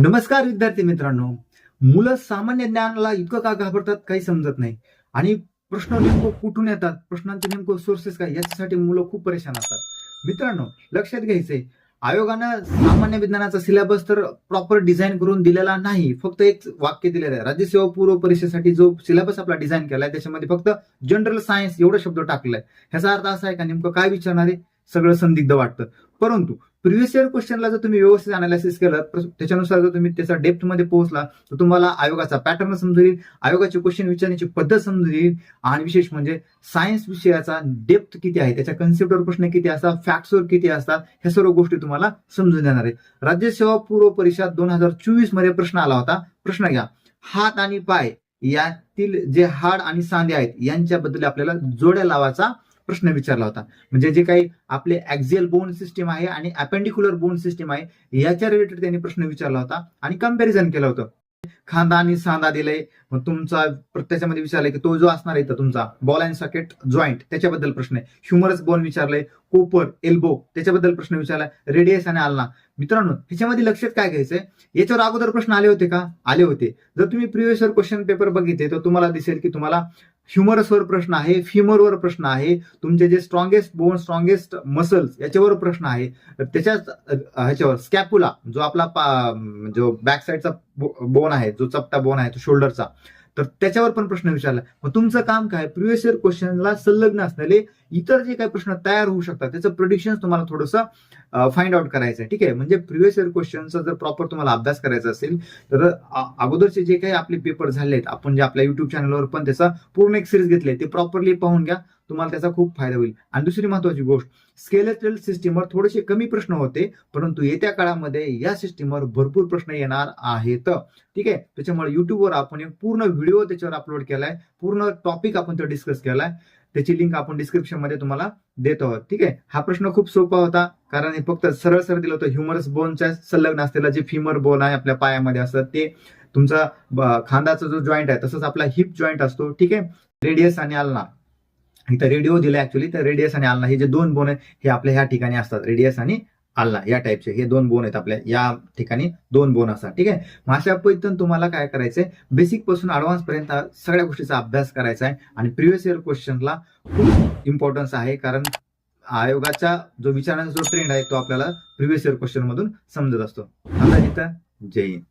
नमस्कार विद्यार्थी मित्रांनो. मुलं सामान्य ज्ञानाला इतकं का घाबरतात काही समजत नाही. आणि प्रश्न नेमकं कुठून येतात, प्रश्नांचे नेमकं सोर्सेस काय, याच्यासाठी मुलं खूप परेशान असतात. मित्रांनो, लक्षात घ्यायचंय, आयोगानं सामान्य विज्ञानाचा सिलेबस तर प्रॉपर डिझाईन करून दिलेला नाही. फक्त एक वाक्य दिलेलं आहे, राज्य सेवा पूर्व परीक्षेसाठी जो सिलेबस आपला डिझाईन केलाय त्याच्यामध्ये फक्त जनरल सायन्स एवढा शब्द टाकलाय. ह्याचा अर्थ असा आहे का नेमकं काय विचारणार आहे सगळं संदिग्ध वाटतं. परंतु प्रिव्हियस इयर क्वेश्चनला जर तुम्ही व्यवस्थित अनालिसिस केलं, त्याच्यानुसार जर तुम्ही त्याचा डेप्थ मध्ये पोहोचला, तर तुम्हाला आयोगाचा पॅटर्न समजून येईल, आयोगाचे क्वेश्चन विचारण्याची पद्धत समजून येईल, आणि विशेष म्हणजे सायन्स विषयाचा डेप्थ किती आहे, त्याच्या कन्सेप्टवर प्रश्न किती असतात, फॅक्ट्सवर किती असतात, ह्या सर्व गोष्टी तुम्हाला समजून येणार आहे. राज्य सेवा पूर्व परीक्षा 2024 मध्ये प्रश्न आला होता. प्रश्न घ्या, हात आणि पाय यातील जे हाड आणि सांधे आहेत यांच्याबद्दल आपल्याला जोड्या लावायचा प्रश्न विचारला होता. म्हणजे जे काही आपले ऍक्झियल बोन सिस्टीम आहे आणि अपेंडिक्युलर बोन सिस्टीम आहे याच्या रिलेटेड त्यांनी प्रश्न विचारला होता आणि कंपॅरिझन केलं होतं. खांदा आणि सांधा दिलंय, मग तुमचा त्याच्यामध्ये विचारलंय की तो जो असणार आहे तुमचा बॉल अँड सॉकेट जॉईंट त्याच्याबद्दल प्रश्न आहे. ह्युमरस बोन विचारलंय, कोपर, एल्बो त्याच्याबद्दल प्रश्न विचारलाय, रेडियस आणि आल्ना. मित्रांनो, ह्याच्यामध्ये लक्षात काय घ्यायचंय, याच्यावर अगोदर प्रश्न आले होते का? आले होते. जर तुम्ही प्रिव्हियस इयर क्वेश्चन पेपर बघितले तर तुम्हाला दिसेल की तुम्हाला ह्युमरसवर प्रश्न आहे, फिमरवर प्रश्न आहे, तुमचे जे स्ट्रॉंगेस्ट बोन, स्ट्रॉंगेस्ट मसल्स याच्यावर प्रश्न आहे, त्याच्याच ह्याच्यावर स्कॅपुला जो आपला जो बॅक साईडचा बोन आहे, जो चपटा बोन आहे तो शोल्डरचा, तर त्याच्यावर पण प्रश्न विचारला. मग तुमचं काम काय, प्रिव्हियस इयर क्वेश्चनला संलग्न असलेले इतर जे काही प्रश्न तयार होऊ शकतात त्याचं प्रिडिक्शन तुम्हाला थोडंसं फाइंड आउट करायचं आहे. ठीक आहे, म्हणजे प्रिव्हियस इयर क्वेश्चनचा जर प्रॉपर तुम्हाला अभ्यास करायचा असेल तर अगोदरचे जे काही आपले पेपर झाले आहेत, आपण जे आपल्या युट्यूब चॅनलवर पण त्याचा पूर्ण एक सिरीज घेतली, ते प्रॉपरली पाहून घ्या, तुम्हाला त्याचा खूप फायदा होईल. आणि दुसरी महत्वाची गोष्ट, स्केलेटल सिस्टीमवर थोडेसे कमी प्रश्न होते, परंतु येत्या काळामध्ये या सिस्टीमवर भरपूर प्रश्न येणार आहेत. ठीक आहे, त्याच्यामुळे युट्यूबवर आपण एक पूर्ण व्हिडिओ त्याच्यावर अपलोड केलाय, पूर्ण टॉपिक आपण तो डिस्कस केलाय, त्याची लिंक आपण डिस्क्रिप्शन मध्ये तुम्हाला देतो आहोत. ठीक आहे, हा प्रश्न खूप सोपा होता, कारण हे फक्त सरळ सरळ दिलं होतं. ह्युमरस बोनच्या संलग्न असलेला जे फिमर बोन आहे आपल्या पायामध्ये असतं, ते तुमचा खांदाचा जो जॉईंट आहे, तसंच आपला हिप जॉईंट असतो. ठीक आहे, रेडियस आणि आल्ना इथं रेडिओ दिला ऍक्च्युअली, तर रेडियस आणि आल्ना हे जे दोन बोन आहेत हे आपल्या ह्या ठिकाणी असतात. रेडियस आणि आल्ना या टाईपचे हे दोन बोन आहेत, आपल्या या ठिकाणी दोन बोन असतात. ठीक आहे, मग अशा पद्धतीने तुम्हाला काय करायचंय, बेसिक पासून ऍडव्हान्स पर्यंत सगळ्या गोष्टीचा अभ्यास करायचा आहे. आणि प्रिव्हियस इयर क्वेश्चनला खूप इम्पॉर्टन्स आहे, कारण आयोगाचा जो विचारण्याचा जो ट्रेंड आहे तो आपल्याला प्रिव्हियस इयर क्वेश्चन मधून समजत असतो. आता तिथं जय हिंद.